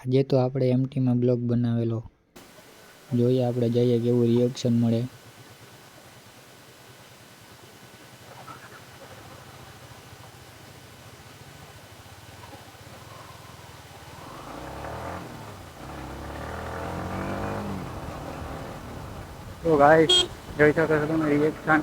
આજે તો આપણે એમટીમાં બ્લોગ બનાવેલો. જોઈએ આપણે જઈએ કેવું રિએક્શન મળે. તો ગાઈસ જોઈ શકો છો તમે રિએક્શન.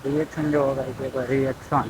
રિએક્શન જોવો ગાઈસ, એકવાર રિએક્શન.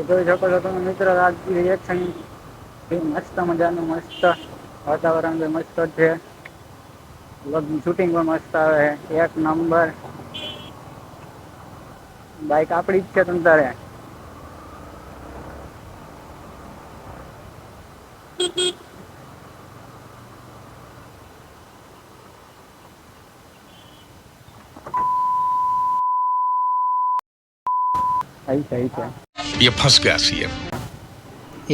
જોઈ શકો છો તમે મિત્રો, આ રિએક્શન મસ્ત મજાનું, મસ્ત વાતાવરણ બી મસ્ત છે. શૂટિંગ પણ મસ્ત આવે છે, એક નંબર. બાઈક આપડી જ છે તમ તારે. સહી છે. ये फंस गया सीएम।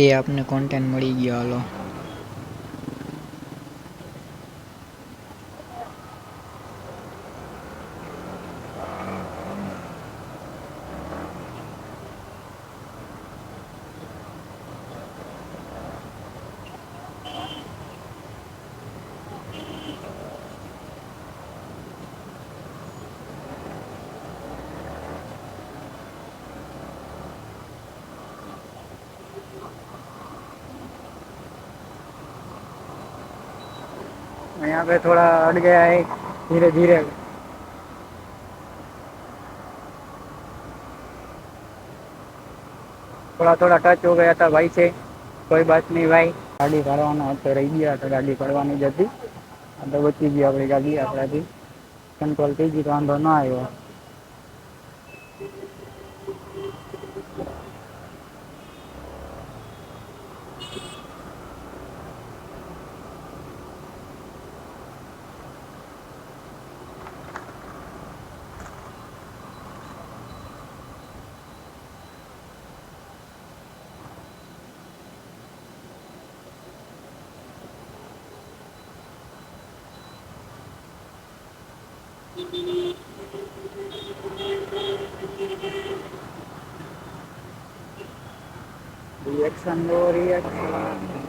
એ આપને કોન્ટેન્ટ મળી ગયો. હાલો यहाँ पे थोड़ा अट गया है, धीरे धीरे। थोड़ा थोड़ा टच हो गया था भाई से, कोई बात नहीं भाई. ગાડી કાઢવાના તો રહી ગયા તો ગાડી કાઢવાની જ હતી. આ તો બચી ગઈ આપણી ગાડી, આપણાથી કંટ્રોલ થઈ ગઈ તો વાંધો ના આવ્યો. રિએક્શન લો, રિએક્શન.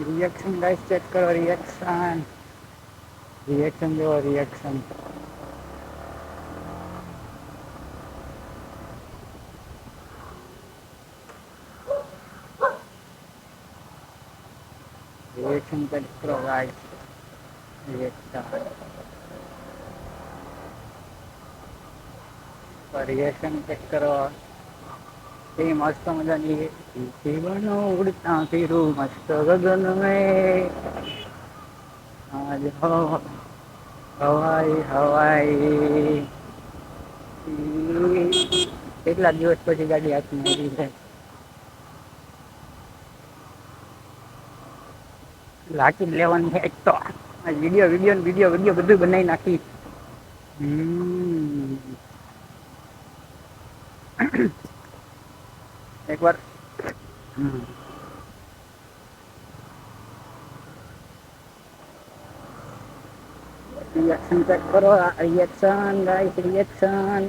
રિએક્શન ગાઈસ ચેક કરો, રિએક્શન. રિએક્શન જો, રિએક્શન. રિએક્શન ચેક કરો ગાઈસ, રિએક્શન. રિએક્શન ચેક કરો. એ મસ્ત મજાની જીવન ઉડતા ફીરું મસ્ત ગગન મેં આજ હવાઈ હવાઈ. કેટલા દિવસ પછી ગાડી હાથમાં આવી છે. લાકી લેવાની છે એક તો વિડીયો વિડીયો વિડીયો વિડીયો બધું બનાવી નાખી. એક વાર રિએક્શન ચેક કરો. Reaction guys reaction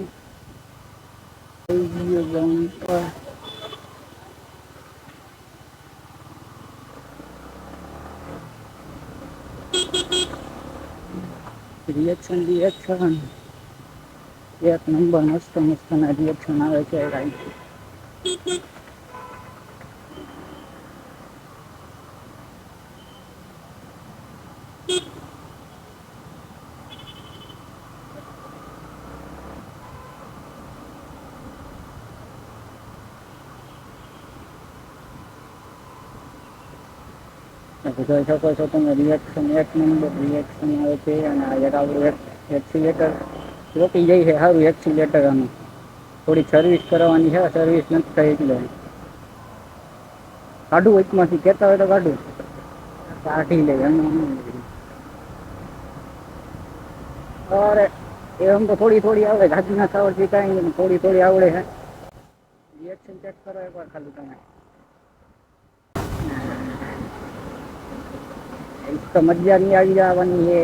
reaction reaction એક નંબર મસ્ત મસ્ત ના રિએક્શન આવે છે ગાઈસ. જોઈ શકો છો તમે રિએક્શન એક નંબર રિએક્શન આવે છે. અને આ એક આપણું એક્સિલેટર રોકી જાય છે સારું એક્સિલેટર. આનું થોડી સર્વિસ કરવાની છે. સર્વિસ નથી થઈ એટલે કાઢું વચમાંથી કહેતા હોય તો કાઢું કાઢી લે. અરે એમ તો થોડી થોડી આવડે ગાડી ના આવડતી કાંઈ નહીં થોડી થોડી આવડે છે. રિએક્શન ચેક કરો એકવાર ખાલી તમે. તો મજા નહીં આવી જવાની છે.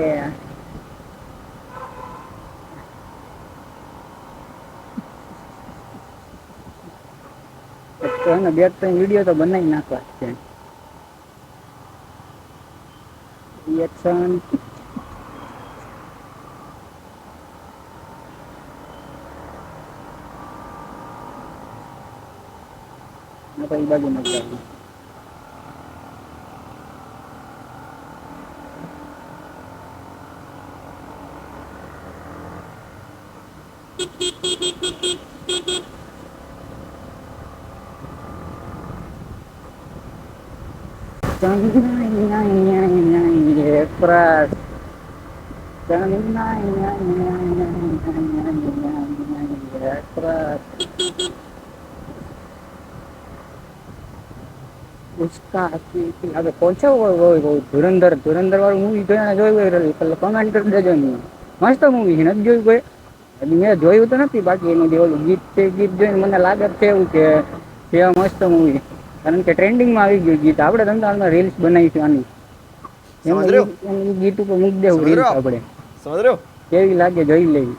એને બે ત્રણ વિડીયો તો બનાવી નાખવા છે. રિએક્શન કઈ બાજુ નથી આવી. ધુરંધર વાળું મૂવી જોયું કમેન્ટ કરી દેજો. મસ્ત મૂવી છે નથી જોયું કોઈ? મેં જોયું તો નથી બાકી એનું જે ઓલું ગીત છે ગીત જોઈને મને લાગે છે એવું કે મસ્ત મૂવી. કારણ કે ટ્રેન્ડિંગમાં આવી ગયું ગીત. આપણે ધંધામાં રીલ્સ બનાવીશું આની. એમ ગીત ઉપર મૂકી દેવું રીલ્સ આપણે. કેવી લાગે જોઈ લેવી.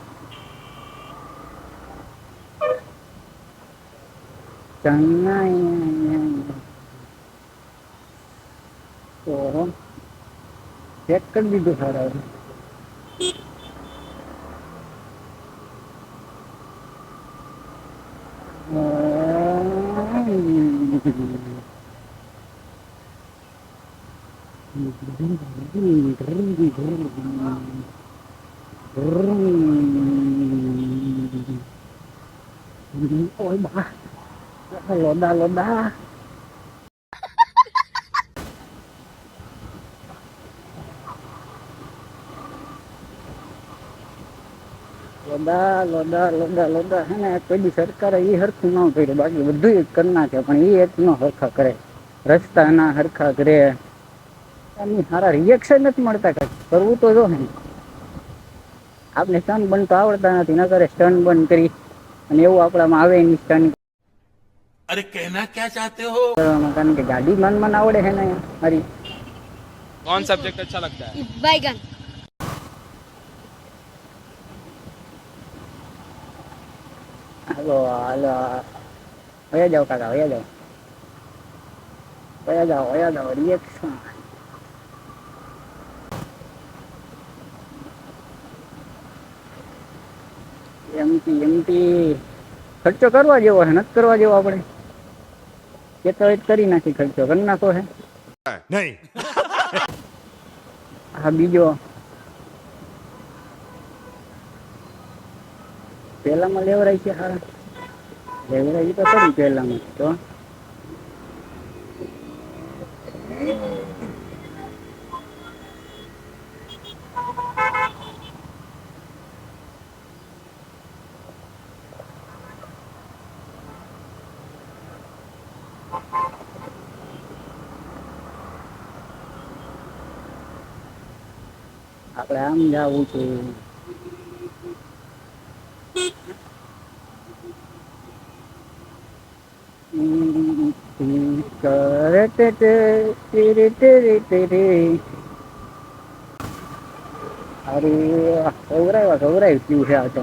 તો ચેક કરી દીધું સારા. Ôi bà loda loda હે ને કોઈ બી સરકારે એ હરખું ન કર્યું. બાકી બધું જ કરી નાખે પણ એ એક ન હરખા કરે. રસ્તા ના હરખા કરે. એમની સારા રિએક્શન નથી મળતા. કાંઈ કરવું તો જો ને. આપણે સ્ટન બંધ તો આવડતા નથી. ન કરે સ્ટન બંધ કરી અને એવું આપણામાં આવે નહીં સ્ટન. अरे कहना क्या चाहते हो? કારણ કે ગાડી મન આવડે છે ને મારી. कौन सब्जेक्ट अच्छा लगता है? बैगन। હાલો હાલો વયા જાઓ કાકા વયા જાઓ રિએક્શન. એમટી ખર્ચો કરવા જેવો છે નથી કરવા જેવો. આપણે કેતો કરી નાખી ખર્ચો કરી નાખો હે નહીં. હા બીજો પહેલામાં લેવરાય છે હારા, લેવરાય તો ખરી પહેલામાં તો. આપણે આમ જવું છે. કરે તે તેરે તેરે તેરે. અરે ગૌરાય પીવું છે આ તો.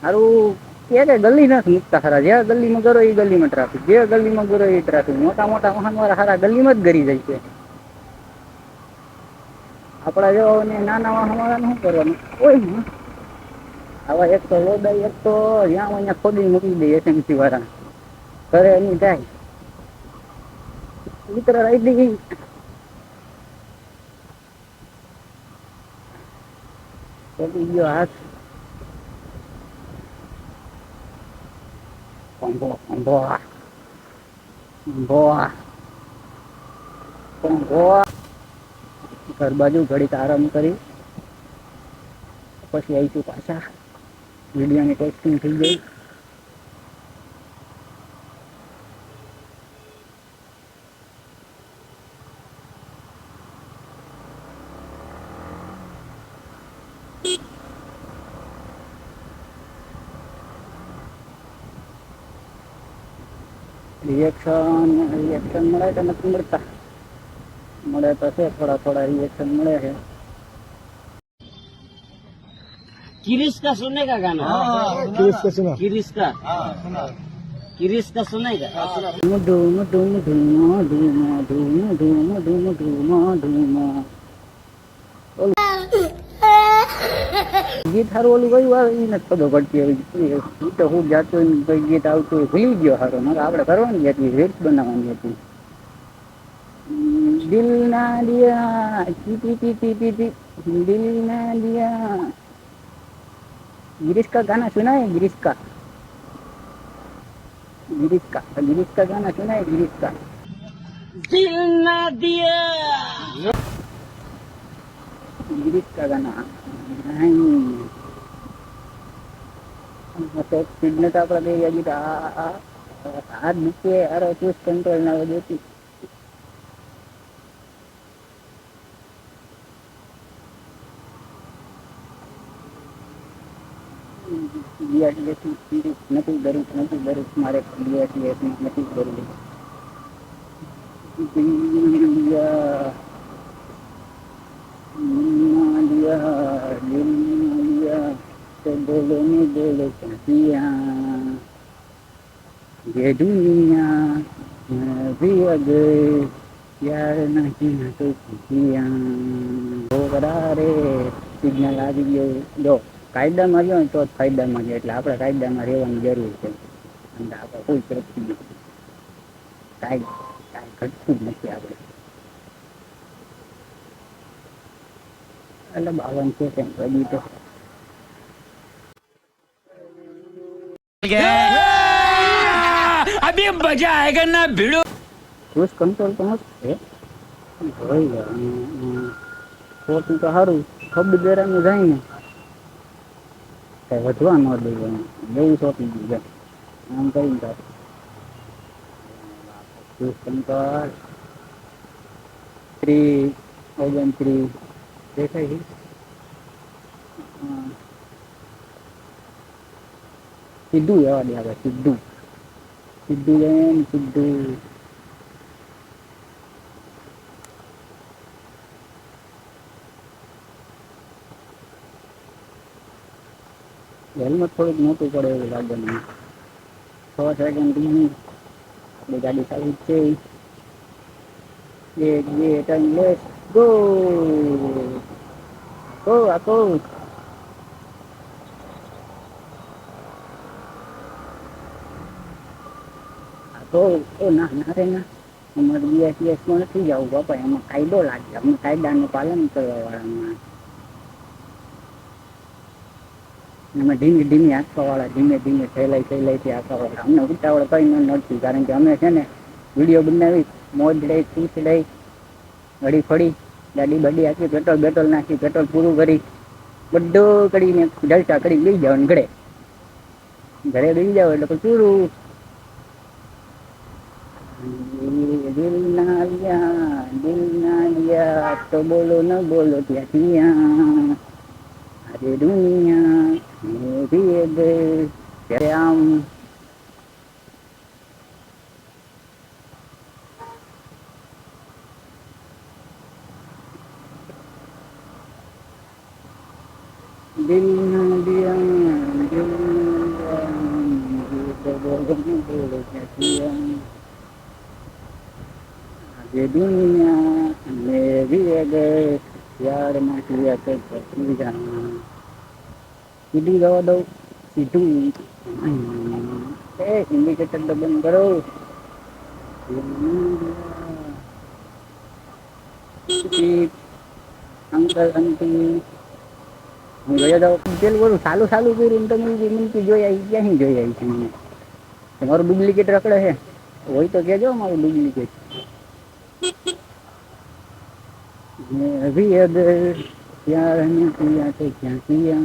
હારું કે ગલી નથી મૂકતા ખરા, જ્યાં ગલીમાં ગરો એ ગલીમાં ટ્રાફિક, જે ગલીમાં ગરો એ ટ્રાફિક. મોટા મોટા વાહન વાળા હારા ગલીમાં જ ગરી જાય છે. આપણા જેવાને નાના વાહન વાળાને શું કરવાનું? ઓય આવા એક તો લોડાઈ, એક તો જ્યાં અહીંયા ખોદી મૂકી દે એસએમસી વાળા, કરે એની જાય મિત્ર રાઈ દઈ. ખોદી ગયો હાથ. ઘર બાજુ ઘડીક આરામ કરી પછી આવીશું પાછા. વિડીયોની ટેસ્ટિંગ થઈ ગઈ. રિએક્શન મળે તો નથી મળતા, મળે તો છે થોડા રિએક્શન મળે છે. किरिश का सुनने का गाना? किरिश का सुना? किरिश का सुनेगा? मधु मधु मधु मधु मधु मधु मधु मधु मधु. ગીત સારું ઓલું કયું આવે એ નથી ખબર પડતી. ગીત હું જાતું કઈ ગીત આવતું ભૂલી ગયો સારો. આપણે કરવાની હતી, રીલ્સ બનાવવાની હતી. દિલ ના દિયા દિલ ના દિયા. गिरीश का गाना सुना है? गिरीश का गाना सुना है? गिरीश का दिल ना दिया. गिरीश का गाना नहीं. तो स्पीड में तो अपना दे गया हाथ नीचे. अरे चूज कंट्रोल ना हो देती. BRTS નથી ભરી મારે. BRTS નથી ભરવું. तो बोलो नहीं बोलो क्या ये दुनिया भी अगर यार नहीं तो किया. રે સિગ્નલ આવી ગયો. જો કાયદામાં રહ્યો ને તો જ ફાયદામાં છે. એટલે આપણે કાયદામાં રહેવાની જરૂર છે. અને આપણે કોઈ તરફથી નથી, કાંઈ ઘટતું જ નથી આપણે. એટલે 52 છે તેમ હજી તો. अभी मजा आएगा ना भिड़ो. ક્રુઝ કંટ્રોલ તો મસ્ત છે. જોઈ લો ખોટું તો સારું. ખબ દેરાનું જાય ને કઈ વધવા ન દે. જેવું સોંપી ગયું જાય આમ કરીને થાય. ક્રુઝ કંટ્રોલ 3 દેખાય છે. સીધું જવા દે આપણે. સીધું સીધું. હેલ્મેટ થોડુંક મોટું પડે એવું લાગે મને. 6 સેકન્ડ ધીમી આપણી ગાડી ચાલુ જ છે. 1 2 3 લેટ્સ ગો. આકો ના ના રે ના, અમારે બીએસમાં નથી જવું બાપા, એમાં કાયદો લાગે, અમે કાયદાનું પાલન કરવા વાળા. એમાં ધીમે ધીમે આંકવા વાળા, ધીમે ધીમે સહેલાઈથી આંકવા વાળા. અમને ઉતાવળ કઈ નથી, કારણ કે અમે છે ને વિડીયો બનાવી, મોજ લઈ, ખુશ લઈ, ઘડી ફળી, ગાડી બડી આખી, પેટ્રોલ નાખી, પેટ્રોલ પૂરું કરી, બધું કરીને જલસા કરી લઈ જવાનું ઘરે લઈ જાવ એટલે પૂરું. દિલ ના લિયા તો બોલો ન બોલો ત્યાં અરે દુનિયા મેરી ત્યારે આમ દિલ ના લિયા તો બોલો ન બોલો ત્યાં ये दुनिया में भी अगर प्यार ना किया तो पी जाना. સીધું જવા દઉં, સીધું ઇન્ડિકેટર તો બંધ કરો. અંકલ આંટી હું ગયા જાઉં પેલું બોલું સાલું કર્યું તો મિલકી જોઈ આવી, ક્યાંથી જોઈ આવી છે મને. તમારું ડુપ્લિકેટ રખડે છે હોય તો કહેજો, મારું ડુપ્લિકેટ. मैं अभी अगर प्यार ने किया तो क्या किया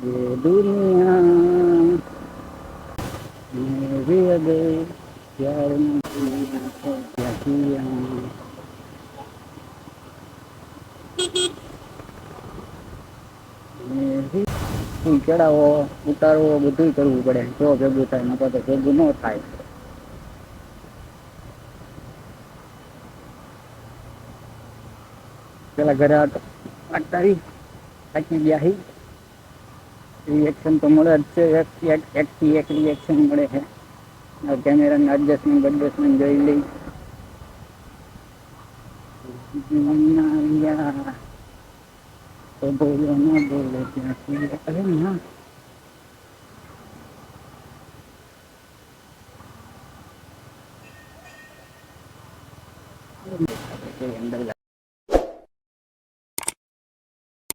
ये दुनिया मैं अभी अगर प्यार ने किया तो क्या किया. ચડાવો ઉતારવો બધું કરવું પડે તો ભેગું થાય, નકર તો ભેગું ન થાય. પેલા ઘરે અટાવી થાકી ગયા. રિએક્શન તો મળે જ છે, એકથી એક રિએક્શન મળે છે. કેમેરાનું એડજસ્ટમેન્ટ જોઈ લઈ. તો બોલો ન બોલો ત્યાંથી અરે ના